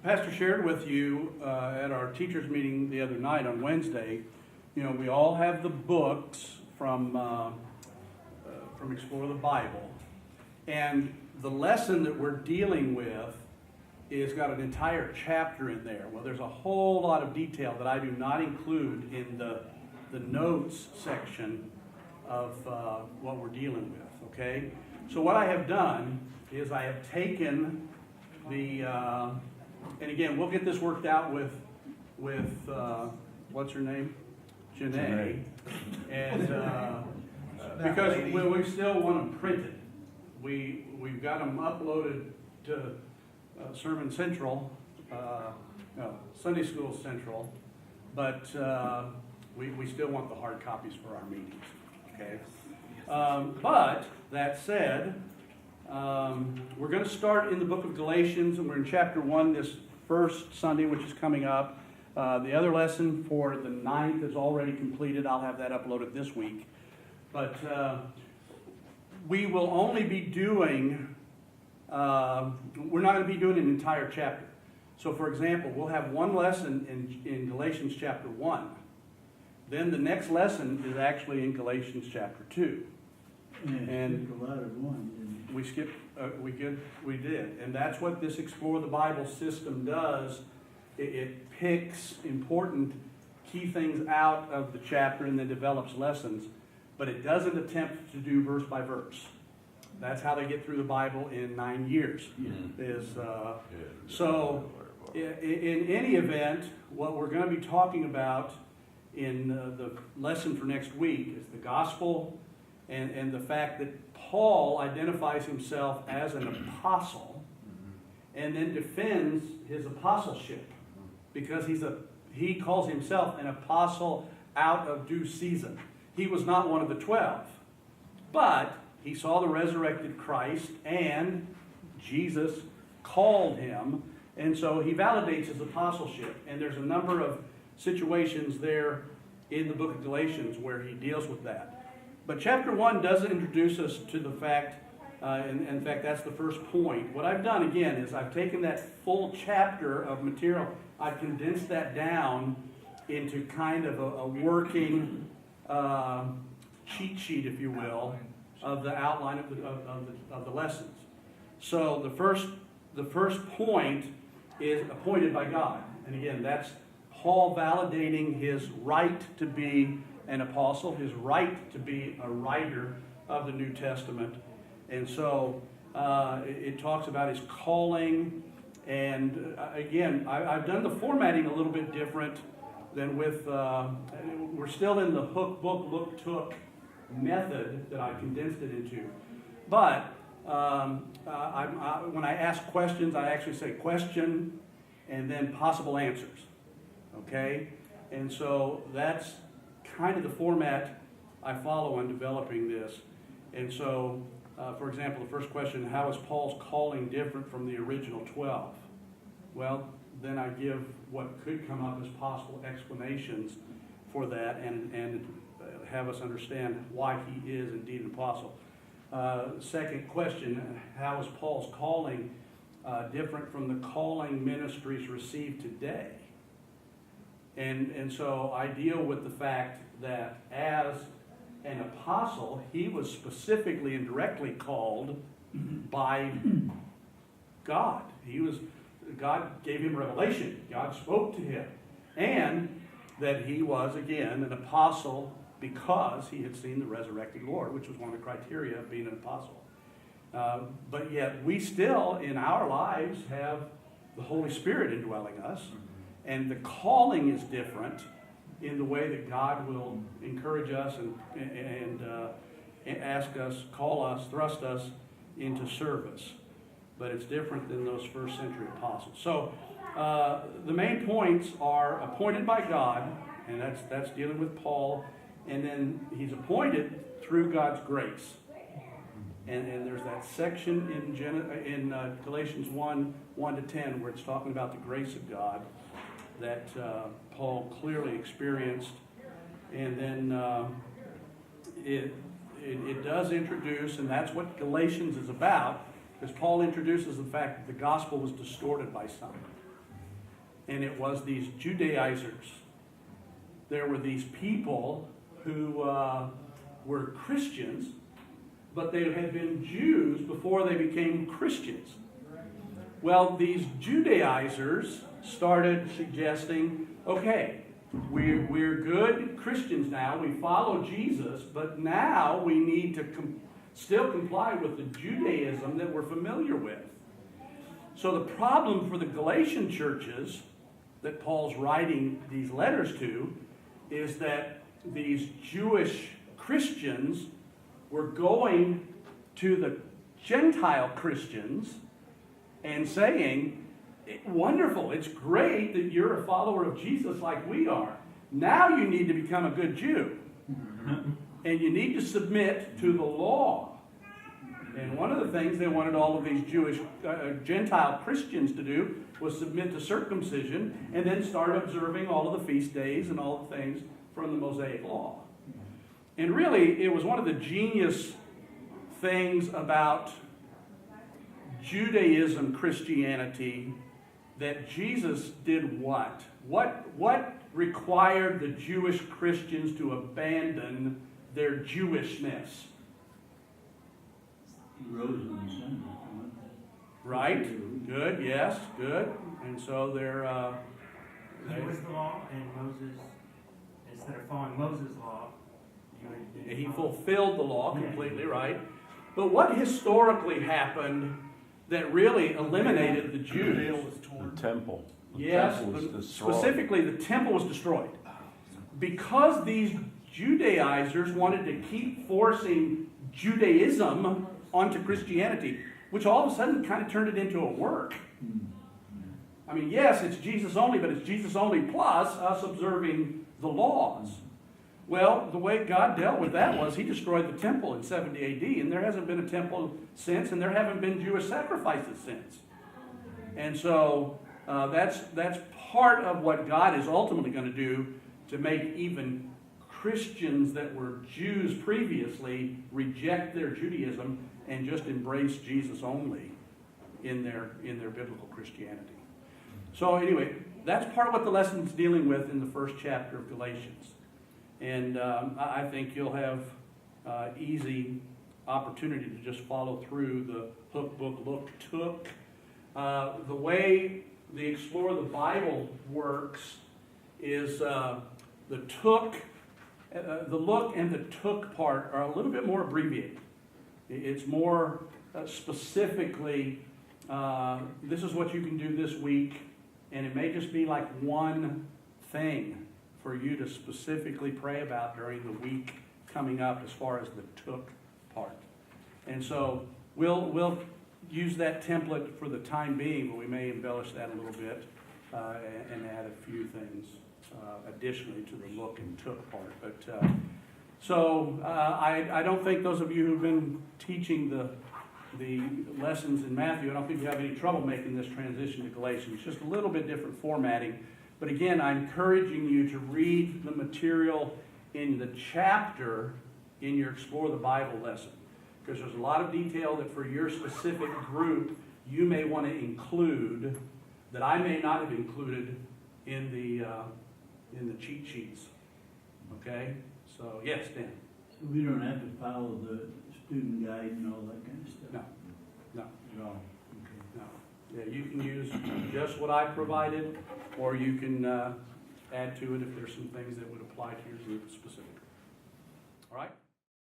Pastor shared with you at our teachers meeting the other night on Wednesday, we all have the books from Explore the Bible. And the lesson that we're dealing with is got an entire chapter in there. Well, there's a whole lot of detail that I do not include in the notes section of what we're dealing with, okay? So what I have done is I have taken the, and again, we'll get this worked out with what's her name? Janae. And because we still want them printed. We've got them uploaded to Sermon Central, Sunday School Central, but we still want the hard copies for our meetings, okay? But that said, we're going to start in the book of Galatians, and we're in chapter 1 this first Sunday, which is coming up. The other lesson for the 9th is already completed. I'll have that uploaded this week. But we will only be doing, we're not going to be doing an entire chapter. So for example, we'll have one lesson in Galatians chapter 1. Then the next lesson is actually in Galatians chapter 2. And a lot of one, didn't you? we skipped, we did. And that's what this Explore the Bible system does. It picks important key things out of the chapter and then develops lessons. But it doesn't attempt to do verse by verse. That's how they get through the Bible in 9 years. So, in any event, what we're going to be talking about in the lesson for next week is the gospel and the fact that Paul identifies himself as an apostle and then defends his apostleship because he calls himself an apostle out of due season. He was not one of the 12, but he saw the resurrected Christ and Jesus called him, and so he validates his apostleship. And there's a number of situations there in the book of Galatians where he deals with that. But chapter 1 does introduce us to the fact, and in fact that's the first point. What I've done again is I've taken that full chapter of material, I've condensed that down into kind of a working cheat sheet, if you will, of the outline of the lessons. So the first point is appointed by God. And again, that's Paul validating his right to be an apostle, his right to be a writer of the New Testament. And so it talks about his calling. And again, I've done the formatting a little bit different than with, we're still in the hook, book, look, took method that I condensed it into. But when I ask questions, I actually say question and then possible answers. Okay? And so that's kind of the format I follow in developing this. And so, for example, the first question, how is Paul's calling different from the original 12? Well, then I give what could come up as possible explanations for that and have us understand why he is indeed an apostle. Second question, how is Paul's calling different from the calling ministries received today? And so I deal with the fact that as an apostle, he was specifically and directly called by God. God gave him revelation. God spoke to him. And that he was, again, an apostle because he had seen the resurrected Lord, which was one of the criteria of being an apostle. But yet we still, in our lives, have the Holy Spirit indwelling us. And the calling is different in the way that God will encourage us and ask us, call us, thrust us into service. But it's different than those first century apostles. So the main points are appointed by God, and that's dealing with Paul, and then he's appointed through God's grace. And there's that section in Galatians 1 to 10 where it's talking about the grace of God that Paul clearly experienced. And then it does introduce, and that's what Galatians is about, because Paul introduces the fact that the gospel was distorted by some. and it was these Judaizers. There were these people who were Christians, but they had been Jews before they became Christians. Well, these Judaizers started suggesting, okay, we're good Christians now, we follow Jesus, but now we need to still comply with the Judaism that we're familiar with. So the problem for the Galatian churches that Paul's writing these letters to is that these Jewish Christians were going to the Gentile Christians and saying, wonderful, it's great that you're a follower of Jesus like we are. Now you need to become a good Jew. And you need to submit to the law. And one of the things they wanted all of these Jewish Gentile Christians to do was submit to circumcision and then start observing all of the feast days and all the things from the Mosaic law. And really, it was one of the genius things about Judaism, Christianity, that Jesus did what? What required the Jewish Christians to abandon their Jewishness? He rose on Sunday. Right? Good, yes, good. And so they're... He was the law, and Moses, instead of following Moses' law, he fulfilled the law completely, right? But what historically happened that really eliminated the Jews? The temple. Yes, temple was destroyed. specifically the temple was destroyed. Because these Judaizers wanted to keep forcing Judaism onto Christianity, which all of a sudden kind of turned it into a work. I mean, yes, it's Jesus only, but it's Jesus only plus us observing the laws. Well, the way God dealt with that was He destroyed the temple in 70 AD, and there hasn't been a temple since, and there haven't been Jewish sacrifices since. And so that's part of what God is ultimately going to do to make even Christians that were Jews previously reject their Judaism and just embrace Jesus only in their biblical Christianity. So anyway, that's part of what the lesson's dealing with in the first chapter of Galatians. And I think you'll have easy opportunity to just follow through the hook, book, look, took. The way the Explore the Bible works is the took, the look and the took part are a little bit more abbreviated. It's more specifically, this is what you can do this week, and it may just be like one thing for you to specifically pray about during the week coming up as far as the took part. And so we'll use that template for the time being, but we may embellish that a little bit and add a few things additionally to the look and took part. But I don't think those of you who've been teaching the lessons in Matthew, I don't think you have any trouble making this transition to Galatians. It's just a little bit different formatting. But again, I'm encouraging you to read the material in the chapter in your Explore the Bible lesson, because there's a lot of detail that for your specific group you may want to include that I may not have included in the cheat sheets. Okay? So yes, Dan. So we don't have to follow the student guide and all that kind of stuff? No. At all? Okay. No. Yeah, you can use just what I provided, or you can add to it if there's some things that would apply to your group specifically. All right?